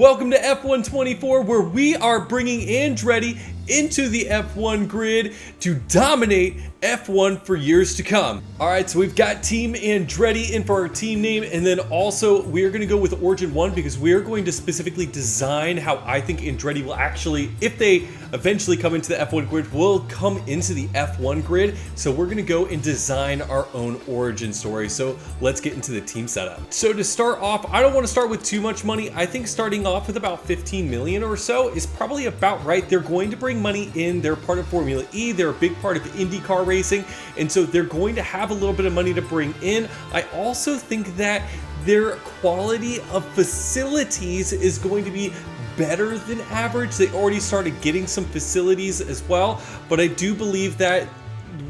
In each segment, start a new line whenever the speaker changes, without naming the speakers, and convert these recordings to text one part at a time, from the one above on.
Welcome to F124, where we are bringing Andretti into the F1 grid to dominate F1 for years to come. All right, so we've got Team Andretti in for our team name, and then also we're going to go with Origin 1 because we're going to specifically design how I think Andretti will actually, if they eventually come into the F1 grid, will come into the F1 grid. So we're going to go and design our own origin story. So let's get into the team setup. So to start off, I don't want to start with too much money. I think starting off with about 15 million or so is probably about right. They're going to bring money in. They're part of Formula E. They're a big part of Indy car racing. And so they're going to have a little bit of money to bring in. I also think that their quality of facilities is going to be better than average. They already started getting some facilities as well, but I do believe that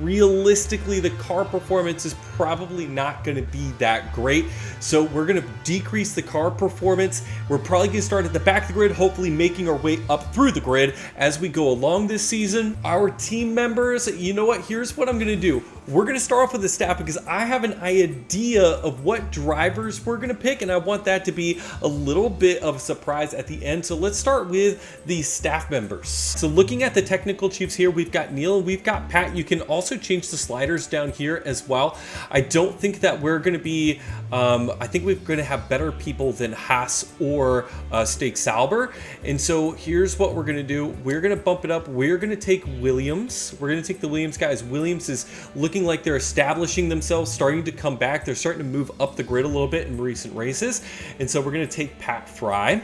realistically the car performance is probably not going to be that great. So we're going to decrease the car performance. We're probably going to start at the back of the grid, hopefully making our way up through the grid as we go along this season. Our team members, you know what? Here's what I'm going to do. We're going to start off with the staff because I have an idea of what drivers we're going to pick, and I want that to be a little bit of a surprise at the end. So let's start with the staff members. So looking at the technical chiefs here, we've got Neil and we've got Pat. You can also change the sliders down here as well. I don't think that we're going to be, I think we're going to have better people than Haas or Steak Sauber. And so here's what we're going to do. We're going to bump it up. We're going to take Williams. We're going to take the Williams guys. Williams is looking like they're establishing themselves, starting to come back. They're starting to move up the grid a little bit in recent races. And so we're going to take Pat Fry.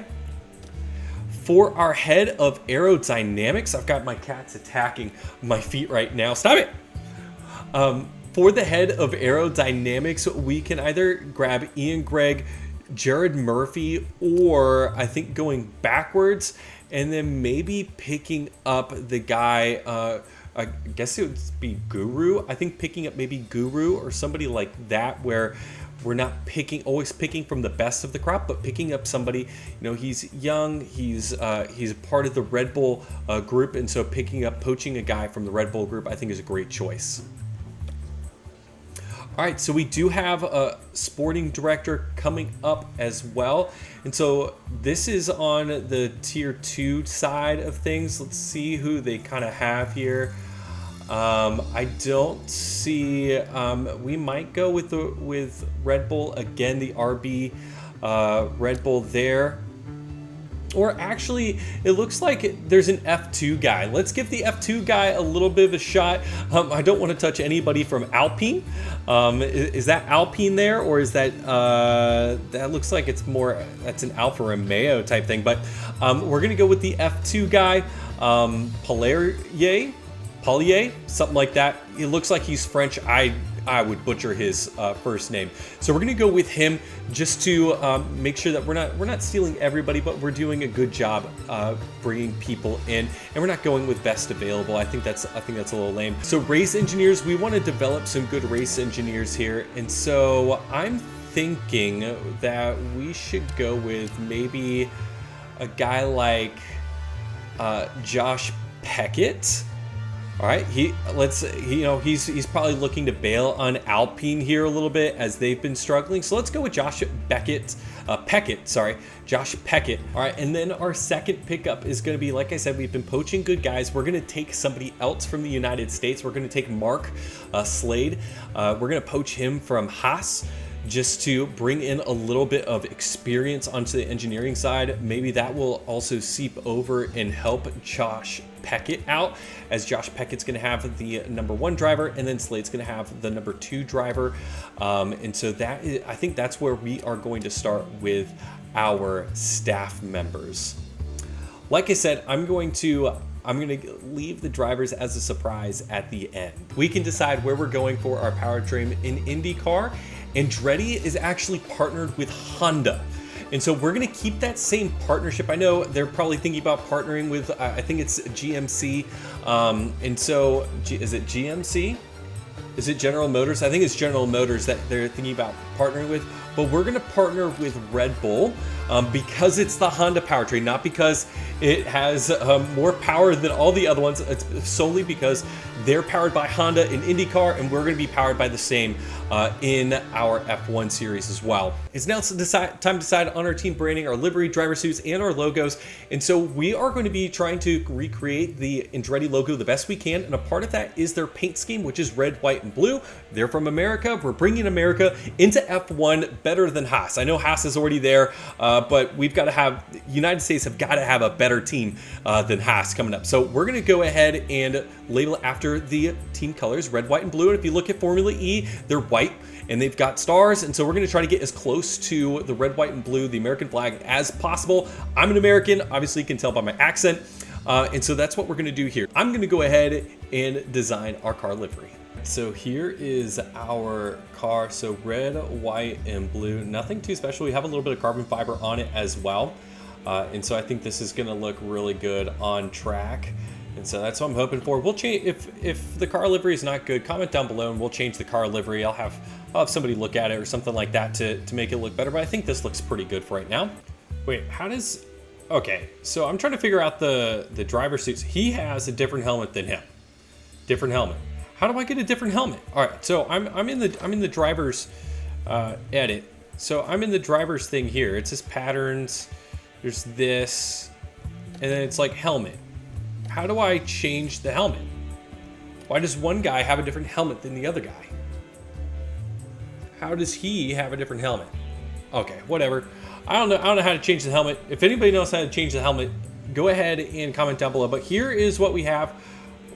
For our head of aerodynamics, I've got my cats attacking my feet right now. Stop it! For the head of aerodynamics, we can either grab Ian Gregg, Jared Murphy, or I think going backwards, and then maybe picking up the guy, I guess it would be Guru. I think picking up maybe Guru or somebody like that, where we're not always picking from the best of the crop, but picking up somebody, you know, he's young, he's a part of the Red Bull group, and so poaching a guy from the Red Bull group, I think is a great choice. All right, so we do have a sporting director coming up as well. And so this is on the tier 2 side of things. Let's see who they kind of have here. I don't see, we might go with Red Bull again, the RB Red Bull there. Or actually, it looks like there's an F2 guy. Let's give the F2 guy a little bit of a shot. I don't want to touch anybody from Alpine. Is that Alpine there, or is that that looks like it's more, that's an Alfa Romeo type thing. But we're gonna go with the F2 guy, Polier, something like that. It looks like he's French. I would butcher his first name. So we're gonna go with him just to make sure that we're not stealing everybody, but we're doing a good job bringing people in, and we're not going with best available. I think that's a little lame. So race engineers, we want to develop some good race engineers here, and so I'm thinking that we should go with maybe a guy like Josh Peckett. All right, he's probably looking to bail on Alpine here a little bit as they've been struggling. So let's go with Josh Peckett. All right, and then our second pickup is going to be, like I said, we've been poaching good guys. We're going to take somebody else from the United States. We're going to take Mark Slade. We're going to poach him from Haas, just to bring in a little bit of experience onto the engineering side. Maybe that will also seep over and help Josh Peckett out, as Josh Peckett's going to have the number 1 driver, and then Slade's going to have the number 2 driver. And so I think that's where we are going to start with our staff members. Like I said, I'm going to leave the drivers as a surprise at the end. We can decide where we're going for our powertrain in IndyCar. Andretti is actually partnered with Honda. And so we're going to keep that same partnership. I know they're probably thinking about partnering with, I think it's GMC. And so, is it GMC? Is it General Motors? I think it's General Motors that they're thinking about partnering with. But we're going to partner with Red Bull. because it's the Honda powertrain, not because it has more power than all the other ones. It's solely because they're powered by Honda in IndyCar, and we're going to be powered by the same in our F1 series as well. It's now time to decide on our team branding, our livery, driver suits, and our logos. And so we are going to be trying to recreate the Andretti logo the best we can. And a part of that is their paint scheme, which is red, white, and blue. They're from America. We're bringing America into F1 better than Haas. I know Haas is already there, but we've got to have, United States have got to have a better team than Haas coming up. So we're going to go ahead and label it after the team colors, red, white, and blue. And if you look at Formula E, they're white and they've got stars. And so we're going to try to get as close to the red, white, and blue, the American flag, as possible. I'm an American, obviously you can tell by my accent. And so that's what we're going to do here. I'm going to go ahead and design our car livery. So here is our car. So red, white, and blue. Nothing too special. We have a little bit of carbon fiber on it as well. And so I think this is going to look really good on track. And so that's what I'm hoping for. We'll change, if the car livery is not good, comment down below and we'll change the car livery. I'll have somebody look at it or something like that to make it look better. But I think this looks pretty good for right now. Wait, how does... Okay, so I'm trying to figure out the driver suits. He has a different helmet than him. Different helmet. How do I get a different helmet? All right, so I'm in the driver's edit. So I'm in the driver's thing here. It says patterns. There's this, and then it's like helmet. How do I change the helmet? Why does one guy have a different helmet than the other guy? How does he have a different helmet? Okay, whatever. I don't know how to change the helmet. If anybody knows how to change the helmet, go ahead and comment down below. But here is what we have.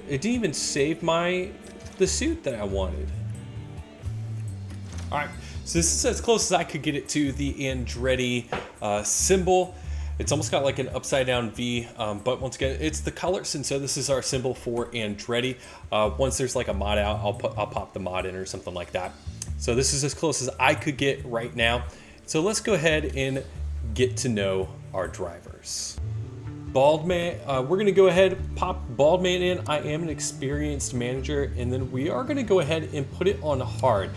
It didn't even save the suit that I wanted. All right, so this is as close as I could get it to the Andretti symbol. It's almost got like an upside down V, but once again, it's the colors, and so this is our symbol for Andretti. Once there's like a mod out, I'll pop the mod in or something like that. So this is as close as I could get right now. So let's go ahead and get to know our drivers. Bald man, we're gonna go ahead, pop bald man in. I am an experienced manager, and then we are gonna go ahead and put it on hard.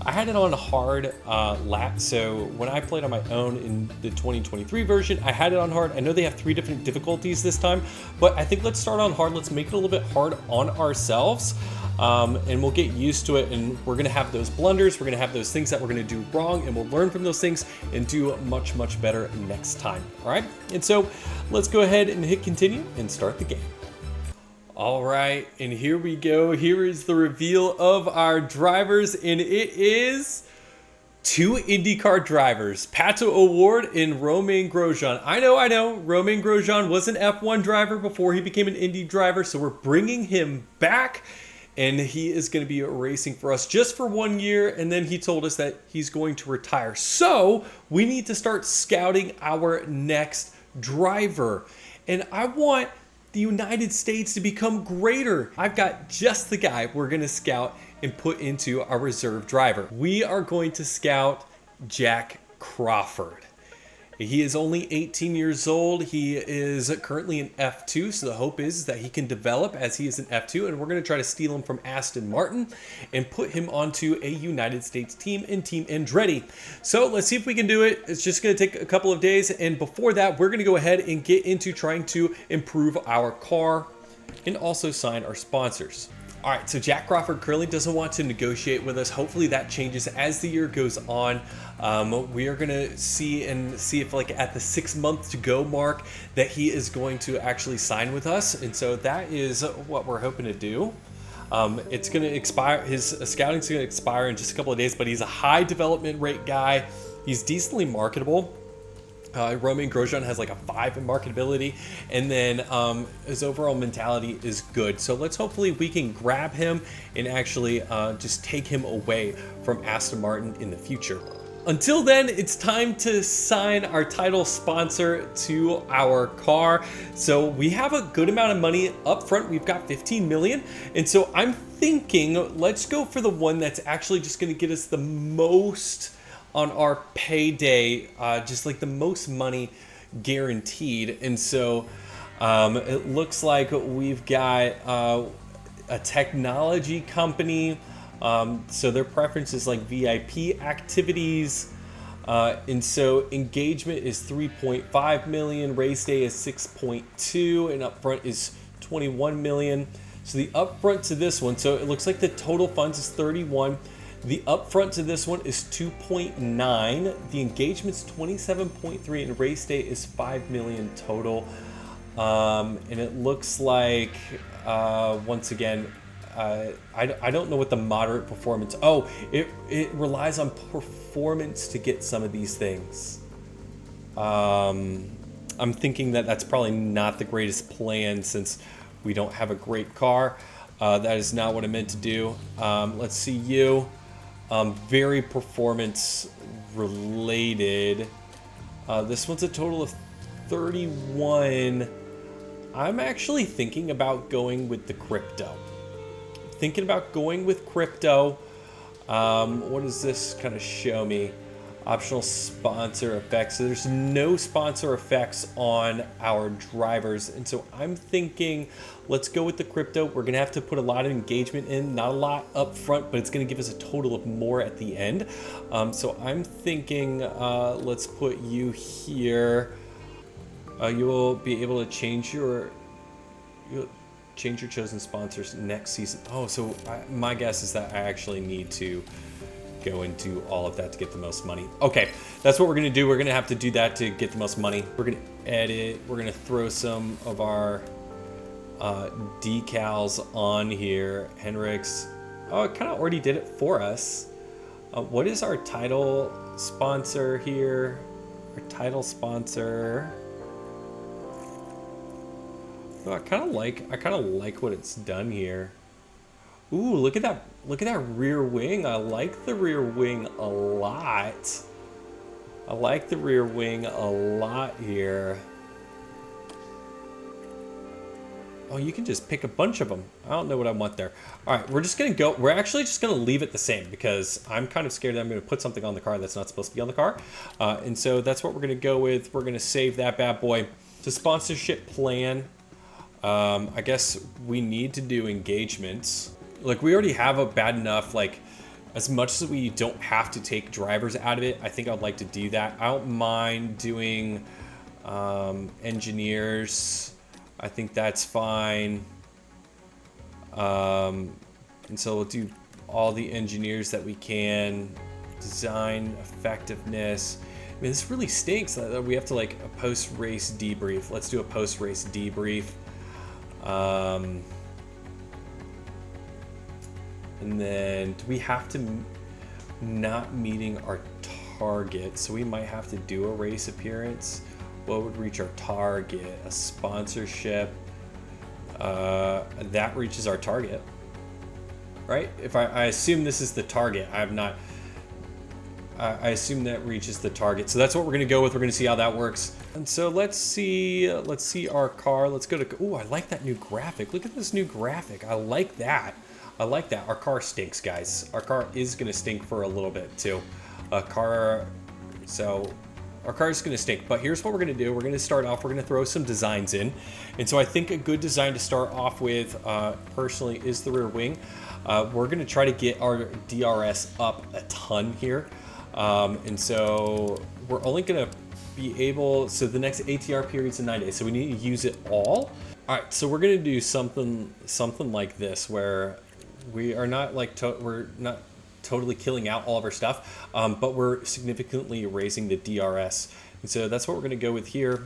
I had it on hard lap, so when I played on my own in the 2023 version, I had it on hard. I know they have 3 different difficulties this time, but I think let's start on hard. Let's make it a little bit hard on ourselves, and we'll get used to it, and we're gonna have those blunders, we're gonna have those things that we're gonna do wrong, and we'll learn from those things and do much, much better next time, all right? And so let's go ahead and hit continue and start the game. All right, and here we go. Here is the reveal of our drivers, and it is 2 IndyCar drivers, Pato O'Ward and Romain Grosjean. I know, Romain Grosjean was an F1 driver before he became an Indy driver, so we're bringing him back, and he is going to be racing for us just for 1 year, and then he told us that he's going to retire. So we need to start scouting our next driver, and I want the United States to become greater. I've got just the guy we're gonna scout and put into our reserve driver. We are going to scout Jack Crawford. He is only 18 years old. He is currently in F2, so the hope is that he can develop as he is in F2, and we're going to try to steal him from Aston Martin and put him onto a United States team and Team Andretti. So let's see if we can do it. It's just going to take a couple of days, and before that, we're going to go ahead and get into trying to improve our car and also sign our sponsors. All right, so Jack Crawford currently doesn't want to negotiate with us. Hopefully that changes as the year goes on. We are gonna see if like at the 6 month to go mark that he is going to actually sign with us. And so that is what we're hoping to do. It's gonna expire, his scouting's gonna expire in just a couple of days, but he's a high development rate guy. He's decently marketable. Romain Grosjean has like a 5 in marketability, and then his overall mentality is good. So let's hopefully we can grab him and actually just take him away from Aston Martin in the future. Until then, it's time to sign our title sponsor to our car. So we have a good amount of money up front. We've got 15 million. And so I'm thinking, let's go for the one that's actually just gonna get us the most on our payday, just like the most money guaranteed. And so it looks like we've got a technology company. So their preference is like VIP activities. And so engagement is 3.5 million, race day is 6.2, and upfront is 21 million. So the upfront to this one, so it looks like the total funds is 31. The upfront to this one is 2.9. The engagement's 27.3, and race day is 5 million total. And it looks like, once again, I don't know what the moderate performance. Oh, it relies on performance to get some of these things. I'm thinking that that's probably not the greatest plan since we don't have a great car. That is not what I meant to do. Let's see you. Very performance related. This one's a total of 31. I'm actually thinking about going with the crypto. What does this kind of show me? Optional sponsor effects. So there's no sponsor effects on our drivers. And so I'm thinking, let's go with the crypto. We're going to have to put a lot of engagement in, not a lot up front, but it's going to give us a total of more at the end. So I'm thinking, let's put you here. You will be able to change your chosen sponsors next season. Oh, so my guess is that I actually need to go and do all of that to get the most money. Okay, that's what we're gonna do. We're gonna have to do that to get the most money. We're gonna edit. We're gonna throw some of our decals on here. Henrik's. Oh, it kind of already did it for us. What is our title sponsor here? Our title sponsor. Oh, I kind of like what it's done here. Ooh, look at that! Look at that rear wing. I like the rear wing a lot. Here. Oh, you can just pick a bunch of them. I don't know what I want there. All right, we're just gonna go. We're actually just gonna leave it the same because I'm kind of scared that I'm gonna put something on the car that's not supposed to be on the car. And so that's what we're gonna go with. We're gonna save that bad boy. The sponsorship plan. I guess we need to do engagements. Like, we already have a bad enough, like, as much as we don't have to take drivers out of it, I think I'd like to do that. I don't mind doing engineers. I think that's fine. And so we'll do all the engineers that we can. Design effectiveness. I mean, this really stinks that we have to, like, a post-race debrief. Let's do a post-race debrief. And then do we have to not meeting our target? So we might have to do a race appearance. What would reach our target? A sponsorship. That reaches our target, right? If I assume this is the target, I assume that reaches the target. So that's what we're gonna go with. We're gonna see how that works. And so let's see our car. Let's go to, ooh, I like that new graphic. Look at this new graphic. I like that. Our car stinks, guys. Our car is gonna stink for a little bit too. Our car is gonna stink, but here's what we're gonna do. We're gonna start off, we're gonna throw some designs in. And so I think a good design to start off with, personally, is the rear wing. We're gonna try to get our DRS up a ton here. And so we're only gonna be able, so the next ATR period's in 9 days, so we need to use it all. All right, so we're gonna do something like this, where we are not like, we're not totally killing out all of our stuff, but we're significantly raising the DRS. And so that's what we're gonna go with here.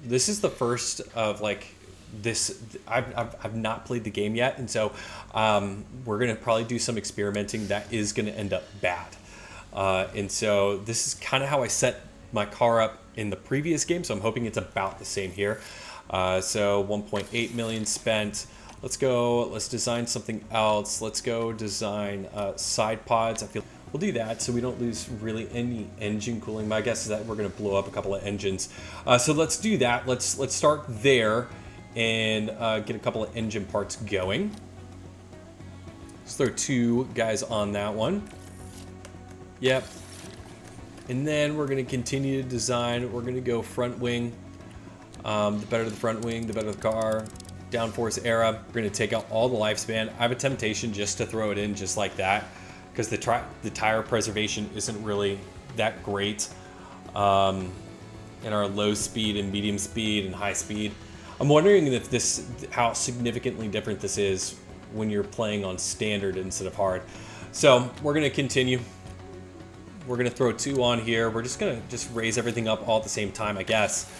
This is the first of like this. I've not played the game yet, and so we're gonna probably do some experimenting that is gonna end up bad. And so this is kind of how I set my car up in the previous game, so I'm hoping it's about the same here. So 1.8 million spent. Let's design something else. Let's go design side pods. I feel we'll do that so we don't lose really any engine cooling. My guess is that we're gonna blow up a couple of engines. So let's do that. Let's start there and get a couple of engine parts going. Let's throw 2 guys on that one. Yep. And then we're gonna continue to design. We're gonna go front wing. The better the front wing, the better the car. Downforce era. We're gonna take out all the lifespan. I have a temptation just to throw it in just like that, because the tire preservation isn't really that great in our low speed and medium speed and high speed. I'm wondering if how significantly different this is when you're playing on standard instead of hard. So we're gonna continue. We're gonna throw 2 on here. We're just gonna raise everything up all at the same time, I guess.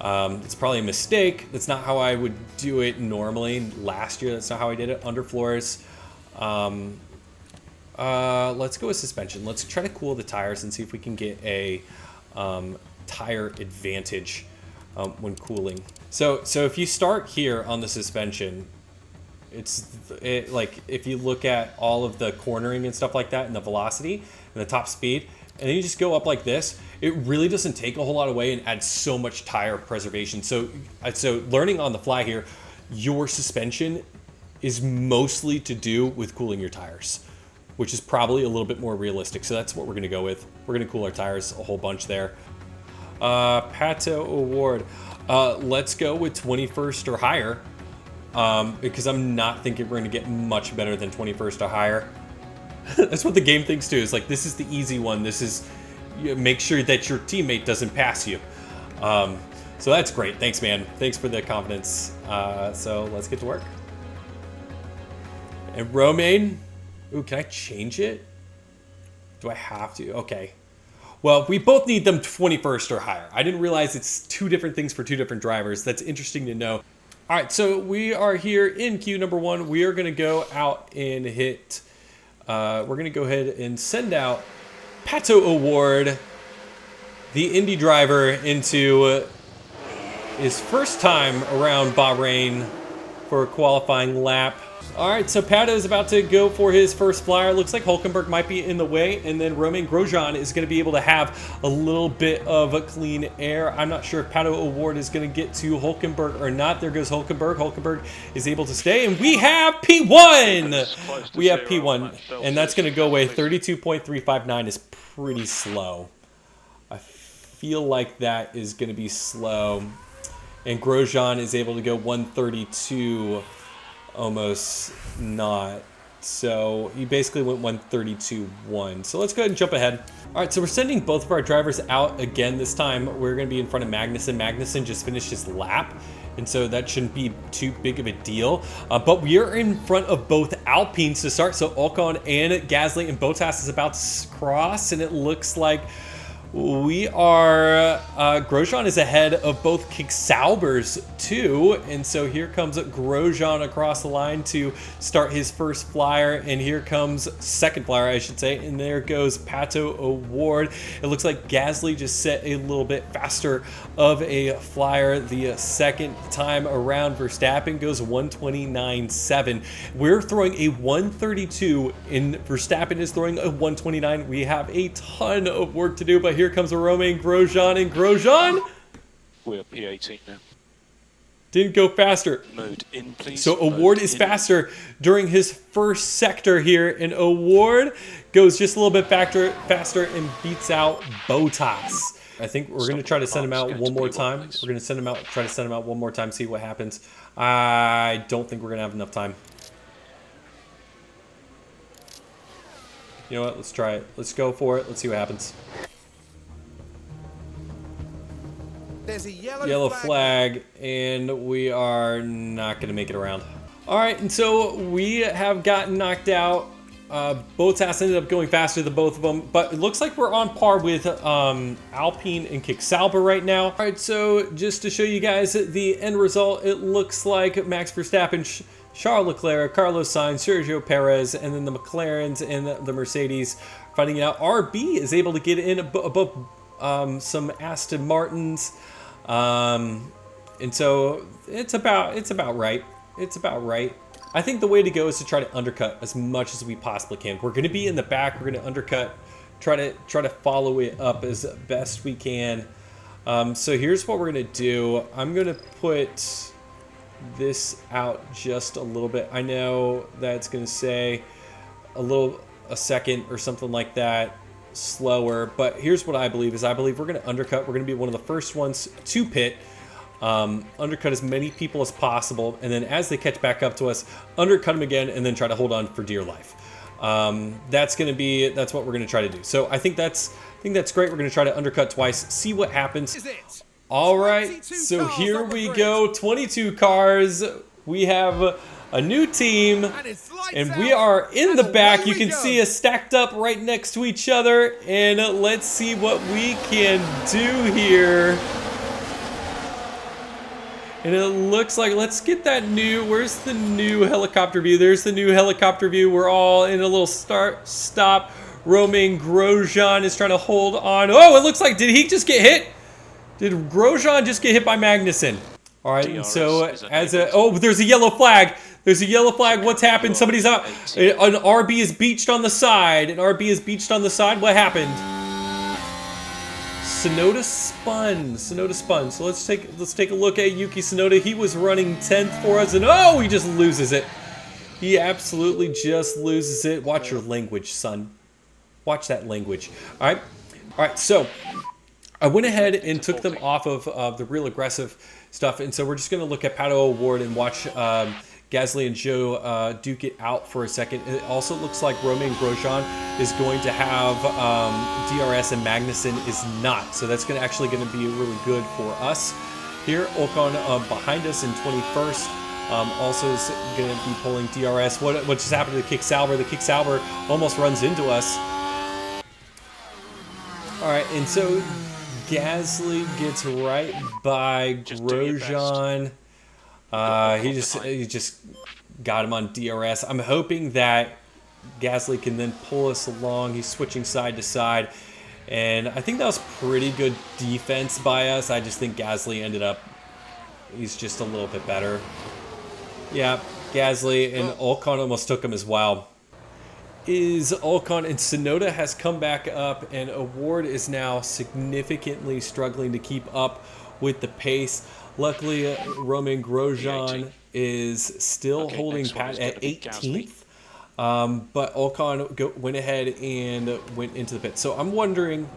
It's probably a mistake. That's not how I would do it normally. Last year, that's not how I did it. Underfloors. Let's go with suspension. Let's try to cool the tires and see if we can get a tire advantage when cooling. So if you start here on the suspension, like if you look at all of the cornering and stuff like that and the velocity and the top speed, and then you just go up like this, it really doesn't take a whole lot away and adds so much tire preservation. So learning on the fly here, your suspension is mostly to do with cooling your tires, which is probably a little bit more realistic. So that's what we're gonna go with. We're gonna cool our tires a whole bunch there. Pato Award. Let's go with 21st or higher, because I'm not thinking we're gonna get much better than 21st or higher. That's what the game thinks too. It's like, this is the easy one. This is, make sure that your teammate doesn't pass you. So that's great. Thanks, man. Thanks for the confidence. So let's get to work. And Romaine, ooh, can I change it? Do I have to? Okay. Well, we both need them 21st or higher. I didn't realize it's 2 different things for 2 different drivers. That's interesting to know. All right, so we are here in queue number 1. We are going to go out and hit. We're going to go ahead and send out Pato Award, the Indy driver, into his first time around Bahrain for a qualifying lap. All right, so Pato is about to go for his first flyer. Looks like Hulkenberg might be in the way, and then Romain Grosjean is going to be able to have a little bit of a clean air. I'm not sure if Pato Award is going to get to Hulkenberg or not. There goes Hulkenberg. Hulkenberg is able to stay, and we have P1! We have P1, and that's going to go away. 32.359 is pretty slow. I feel like that is going to be slow. And Grosjean is able to go 132. Almost not. So he basically went 132.1. So let's go ahead and jump ahead. All right, so we're sending both of our drivers out again. This time we're going to be in front of Magnussen. Magnussen just finished his lap, and so that shouldn't be too big of a deal. But we are in front of both Alpines to start. So Ocon and Gasly and Bottas is about to cross, and it looks like we are, Grosjean is ahead of both Kick-Saubers too, and so here comes Grosjean across the line to start his first flyer, and here comes second flyer, I should say, and there goes Pato Award. It looks like Gasly just set a little bit faster of a flyer the second time around. Verstappen goes 129.7. We're throwing a 132, and Verstappen is throwing a 129. We have a ton of work to do, but here comes a Romain Grosjean, and Grosjean,
we're P18 now.
Didn't go faster.
Mode in, please.
So Award is faster during his first sector here, and Award goes just a little bit faster and beats out Bottas. I think we're going to try to send him out one more time. We're going to send him out, try to send him out one more time, see what happens. I don't think we're going to have enough time. You know what? Let's try it. Let's go for it. Let's see what happens.
There's a
yellow flag, and we are not going to make it around. All right, and so we have gotten knocked out. Bottas ended up going faster than both of them, but it looks like we're on par with Alpine and Kick-Sauber right now. All right, so just to show you guys the end result, it looks like Max Verstappen, Charles Leclerc, Carlos Sainz, Sergio Perez, and then the McLarens and the Mercedes fighting it out. RB is able to get in above some Aston Martins, and so it's about right. It's about right. I think the way to go is to try to undercut as much as we possibly can. We're going to be in the back. We're going to undercut, try to follow it up as best we can. So here's what we're going to do. I'm going to put this out just a little bit. I know that's going to say a second or something like that slower, but here's what I believe is, I believe we're going to undercut. We're going to be one of the first ones to pit. Undercut as many people as possible, and then as they catch back up to us, undercut them again, and then try to hold on for dear life. That's what we're going to try to do. So I think that's think that's great. We're going to try to undercut twice, see what happens.
Is it?
All right,
22
so
cars
here
on the
we
grid.
go. 22 cars. We have a new team.
And it's lights
And we
out,
are in
and
the back.
away
You
we
can
go.
see us stacked up right next to each other. And let's see what we can do here. And it looks like, let's get that new, where's the new helicopter view? There's the new helicopter view. We're all in a little stop. Romain Grosjean is trying to hold on. Oh, it looks like, did he just get hit? Did Grosjean just get hit by Magnussen? All right, and so there's a yellow flag. There's a yellow flag. What's happened? Somebody's up. An RB is beached on the side. An RB is beached on the side. What happened? Tsunoda spun. Tsunoda spun. So let's take a look at Yuki Tsunoda. He was running 10th for us, and oh, he just loses it. He absolutely just loses it. Watch your language, son. Watch that language. All right. So I went ahead and took them off of the real aggressive stuff, and so we're just going to look at Pato Award and watch Gasly and Joe duke it out for a second. It also looks like Romain Grosjean is going to have DRS and Magnussen is not, so that's actually going to be really good for us here. Ocon behind us in 21st. Also is going to be pulling DRS. What just happened to the Kick Sauber? The Kick Sauber almost runs into us. All right, and so Gasly gets right by Grosjean. He just got him on DRS. I'm hoping that Gasly can then pull us along. He's switching side to side, and I think that was pretty good defense by us. I just think Gasly ended up, he's just a little bit better. Yeah, Gasly and Ocon almost took him as well. Ocon and Tsunoda has come back up, and Award is now significantly struggling to keep up with the pace. Luckily, Romain Grosjean is still holding pat at 18th, but Ocon went ahead and went into the pit. So I'm wondering,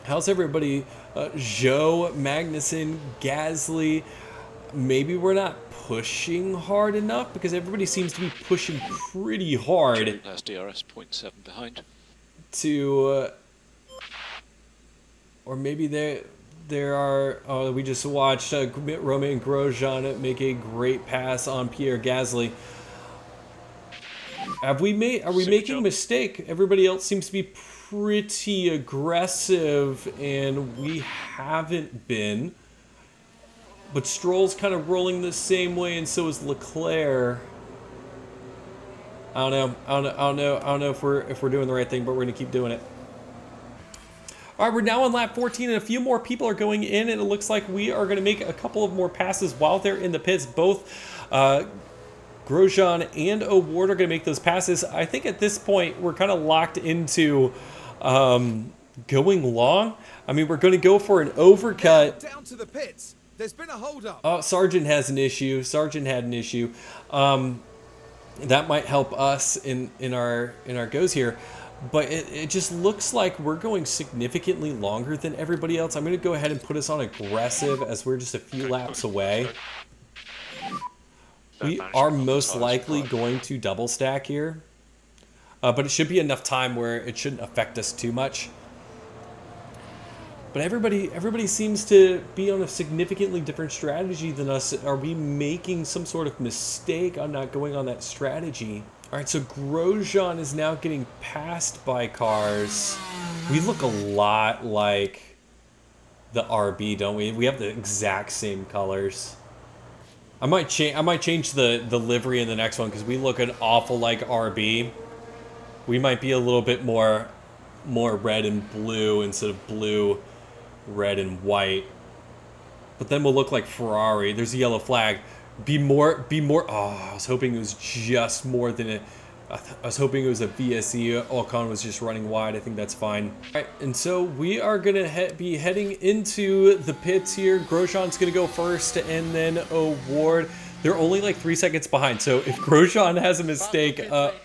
how's everybody? Joe, Magnussen, Gasly. Maybe we're not pushing hard enough because everybody seems to be pushing pretty hard.
That's DRS 0.7 behind.
To, or maybe there are. Oh, we just watched Romain Grosjean make a great pass on Pierre Gasly. Are we making a mistake? Everybody else seems to be pretty aggressive, and we haven't been. But Stroll's kind of rolling the same way, and so is Leclerc. I don't know if we're doing the right thing, but we're gonna keep doing it. All right, we're now on lap 14, and a few more people are going in, and it looks like we are going to make a couple of more passes while they're in the pits. Both Grosjean and Award are going to make those passes. I think at this point we're kind of locked into going long. I mean, we're going to go for an overcut.
Down to the pits. There's been a hold up.
Oh, Sargent has an issue. Sargent had an issue. That might help us in our goes here. But it just looks like we're going significantly longer than everybody else. I'm going to go ahead and put us on aggressive as we're just a few laps away. We are most likely going to double stack here. But it should be enough time where it shouldn't affect us too much. But everybody seems to be on a significantly different strategy than us. Are we making some sort of mistake on not going on that strategy? All right, so Grosjean is now getting passed by cars. We look a lot like the RB, don't we? We have the exact same colors. I might change the livery in the next one because we look an awful like RB. We might be a little bit more red and blue instead of blue, red and white. But then we'll look like Ferrari. There's a yellow flag. Be more. Oh, I was hoping it was just more than a. I was hoping it was a VSE. Ocon was just running wide. I think that's fine. All right, and so we are gonna be heading into the pits here. Grosjean's gonna go first, and then Award. They're only like 3 seconds behind. So if Grosjean has a mistake,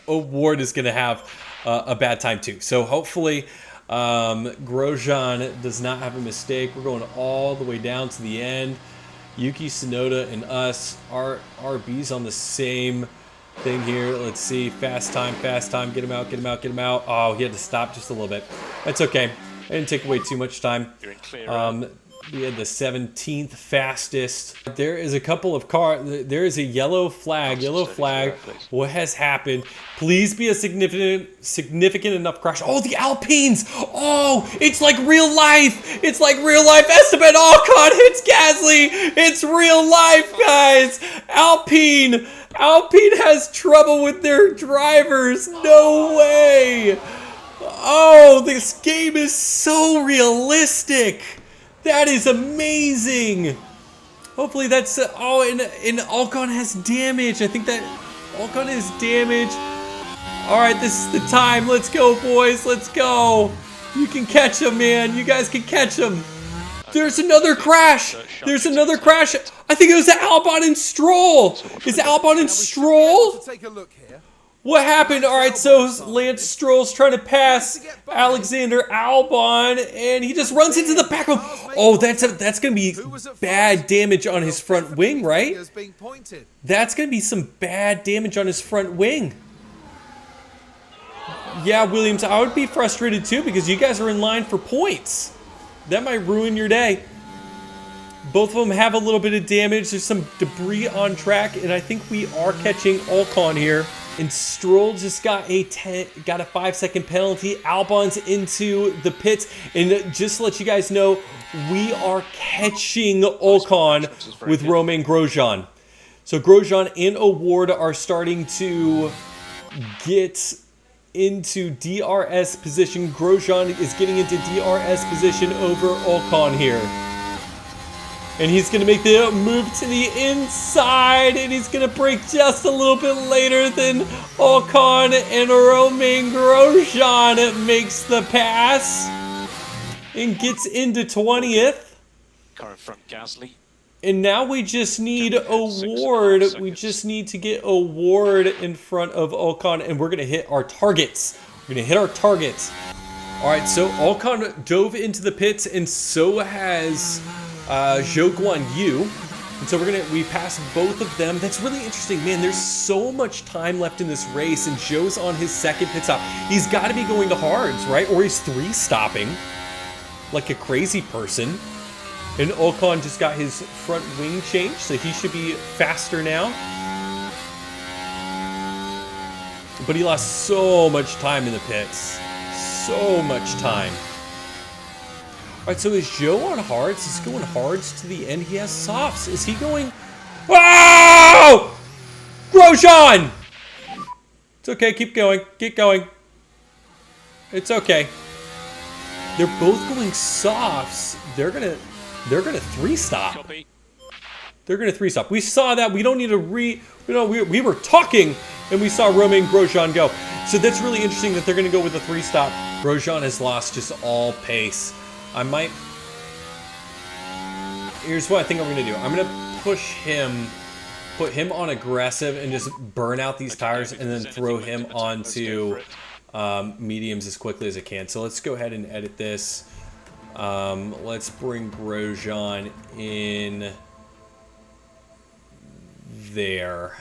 Award is gonna have a bad time too. So hopefully. Grosjean does not have a mistake. We're going all the way down to the end. Yuki Tsunoda and us are RBs on the same thing here. Let's see. Fast time. Get him out. Oh, he had to stop just a little bit. That's okay. I didn't take away too much time.
You're in clear.
We had the 17th fastest. There is a couple of cars. There is a yellow flag. Yellow flag. What has happened? Please be a significant enough crash. Oh, the Alpines. Oh, it's like real life. It's like real life. Esteban Ocon hits Gasly. It's real life, guys. Alpine has trouble with their drivers. No way. Oh, this game is so realistic. That is amazing. Hopefully that's... oh, and Ocon has damage. I think that Ocon is damaged. All right, this is the time. Let's go, boys. Let's go. You can catch him, man. You guys can catch him. There's another crash. There's another crash. I think it was Albon and Stroll. Is Albon and Stroll?
Take a look here.
What happened? All right, so Lance Stroll's trying to pass Alexander Albon, and he just runs into the back of him. Oh, that's going to be bad damage on his front wing, right? That's going to be some bad damage on his front wing. Yeah, Williams, I would be frustrated too because you guys are in line for points. That might ruin your day. Both of them have a little bit of damage. There's some debris on track, and I think we are catching Ocon here. And Stroll just got a 5-second penalty. Albon's into the pits. And just to let you guys know, we are catching Ocon with Romain Grosjean. So Grosjean and O'Ward are starting to get into DRS position. Grosjean is getting into DRS position over Ocon here. And he's going to make the move to the inside, and he's going to brake just a little bit later than Ocon, and Romain Grosjean makes the pass and gets into 20th.
Car in front, Gasly.
And now we just need O'Ward. We just need to get O'Ward in front of Ocon, and we're going to hit our targets. We're going to hit our targets. All right, so Ocon dove into the pits, and so has... Zhou Guan Yu. And so we passed both of them. That's really interesting, man. There's so much time left in this race, and Zhou's on his second pit stop. He's got to be going to hards, right? Or he's 3-stopping like a crazy person. And Ocon just got his front wing changed, so he should be faster now. But he lost so much time in the pits. So much time. All right, so is Zhou on hards? Is he going hards to the end? He has softs. Is he going... Oh! Grosjean! It's okay. Keep going. Keep going. It's okay. They're both going softs. They're gonna 3-stop. They're gonna 3-stop. We saw that. We don't need to we were talking and we saw Romain Grosjean go. So that's really interesting that they're gonna go with a 3-stop. Grosjean has lost just all pace. I might... Here's what I think I'm going to do. I'm going to push him, put him on aggressive, and just burn out these tires, and then throw him onto mediums as quickly as I can. So let's go ahead and edit this. Let's bring Grosjean in there.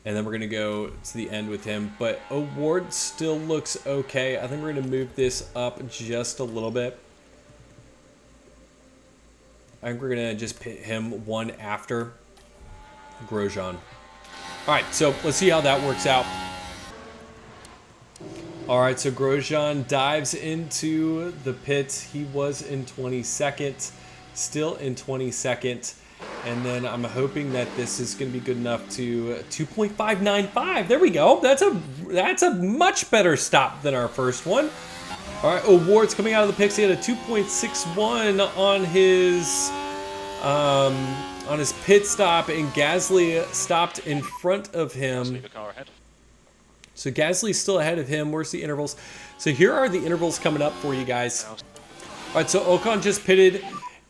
And then we're going to go to the end with him. But O'Ward still looks okay. I think we're going to move this up just a little bit. I think we're going to just pit him one after Grosjean. All right, so let's see how that works out. All right, so Grosjean dives into the pits. He was in 22nd, still in 22nd. And then I'm hoping that this is going to be good enough to 2.595. There we go. That's a much better stop than our first one. All right, O'Ward's coming out of the pits. He had a 2.61 on his pit stop, and Gasly stopped in front of him. So Gasly's still ahead of him. Where's the intervals? So here are the intervals coming up for you guys. All right, so Ocon just pitted.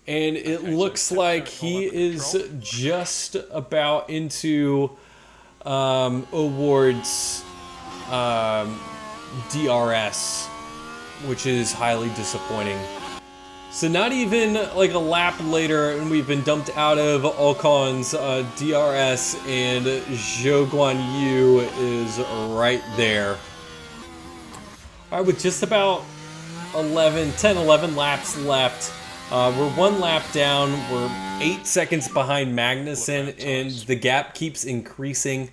And it looks like he is just about into O'Ward's DRS, which is highly disappointing. So not even like a lap later, and we've been dumped out of Ocon's DRS, and Zhou Guan Yu is right there. All right, with just about 11 laps left. We're 1 lap down. We're 8 seconds behind Magnussen, and the gap keeps increasing.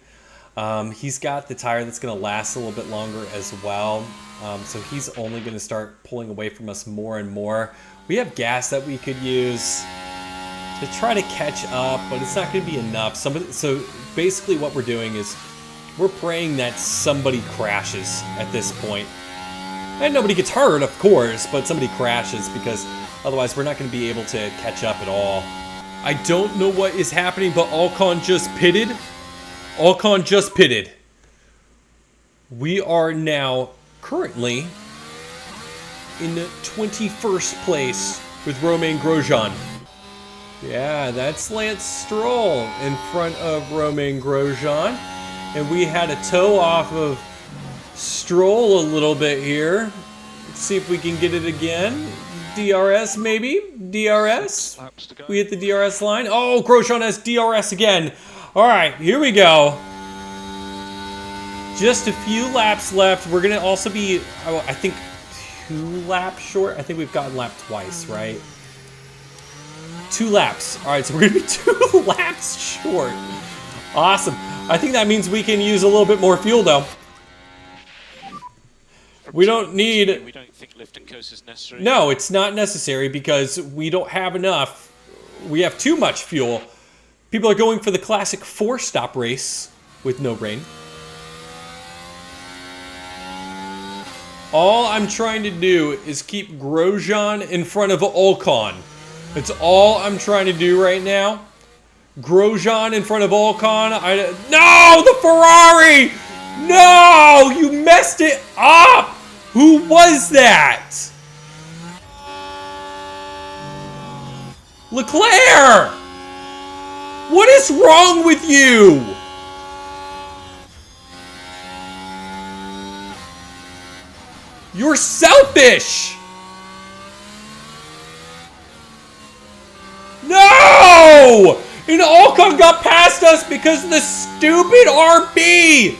He's got the tire that's going to last a little bit longer as well. So he's only going to start pulling away from us more and more. We have gas that we could use to try to catch up, but it's not going to be enough. So basically what we're doing is we're praying that somebody crashes at this point. And nobody gets hurt, of course, but somebody crashes, because otherwise we're not going to be able to catch up at all. I don't know what is happening, but Ocon just pitted. Ocon just pitted. We are now currently in 21st place with Romain Grosjean. Yeah, that's Lance Stroll in front of Romain Grosjean. And we had a toe off of Stroll a little bit here. Let's see if we can get it again. DRS maybe? DRS? We hit the DRS line. Oh, Grosjean has DRS again. All right, here we go. Just a few laps left. We're going to also be, I think, 2 laps short. I think we've gotten lapped twice, right? 2 laps. All right, so we're going to be 2 laps short. Awesome. I think that means we can use a little bit more fuel, though. We don't need...
We don't think lift and coast is necessary.
No, it's not necessary because we don't have enough. We have too much fuel. People are going for the classic 4-stop race with no rain. All I'm trying to do is keep Grosjean in front of Ocon. That's all I'm trying to do right now. Grosjean in front of Ocon. No, the Ferrari! No, you messed it up! Who was that? Leclerc! What is wrong with you? You're selfish! No! And Ocon got past us because of the stupid RB!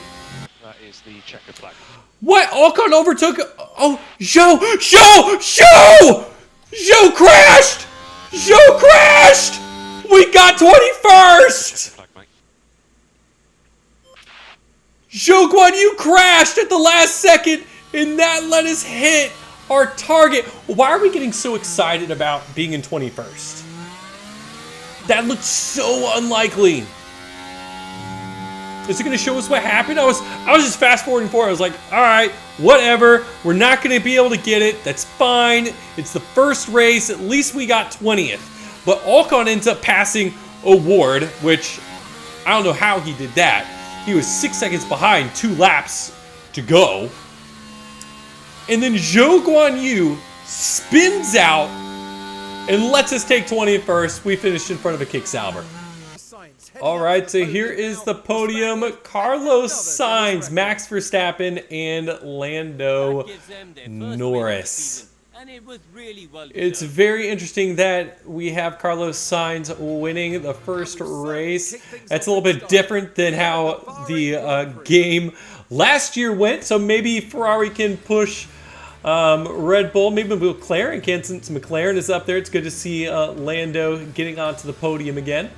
That is the checkered flag.
What? Ocon overtook... Oh, Zhou crashed! Zhou crashed! We got 21st!
Flag, mate.
Zhou Guan Yu crashed at the last second, and that let us hit our target. Why are we getting so excited about being in 21st? That looked so unlikely. Is it going to show us what happened? I was just fast forwarding forward. I was like, all right, whatever. We're not going to be able to get it. That's fine. It's the first race. At least we got 20th. But Ocon ends up passing Award, which I don't know how he did that. He was 6 seconds behind, 2 laps to go. And then Zhou Guan Yu spins out and lets us take 21st. We finished in front of a Kick Sauber. All right, so here is the podium. Carlos Sainz, Max Verstappen, and Lando Norris. It's very interesting that we have Carlos Sainz winning the first race. That's a little bit different than how the game last year went. So maybe Ferrari can push Red Bull. Maybe McLaren can, since McLaren is up there. It's good to see Lando getting onto the podium again.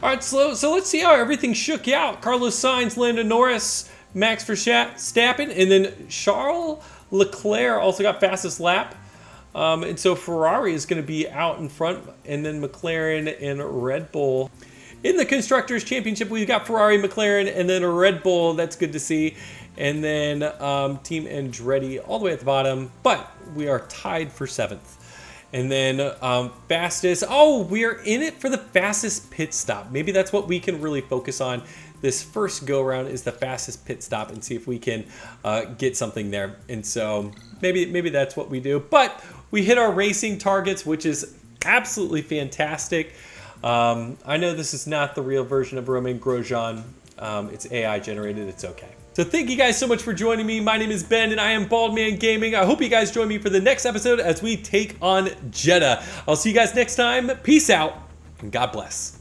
All right, so let's see how everything shook out. Carlos Sainz, Lando Norris, Max Verstappen, and then Charles Leclerc also got fastest lap. And so Ferrari is going to be out in front, and then McLaren and Red Bull. In the Constructors' Championship, we've got Ferrari, McLaren, and then a Red Bull. That's good to see. And then Team Andretti all the way at the bottom, but we are tied for 7th. And then fastest, we are in it for the fastest pit stop. Maybe that's what we can really focus on this first go around, is the fastest pit stop, and see if we can get something there. And so maybe that's what we do. But we hit our racing targets, which is absolutely fantastic. I know this is not the real version of Romain Grosjean. It's AI generated. It's okay. So thank you guys so much for joining me. My name is Ben, and I am Baldman Gaming. I hope you guys join me for the next episode as we take on Jeddah. I'll see you guys next time. Peace out, and God bless.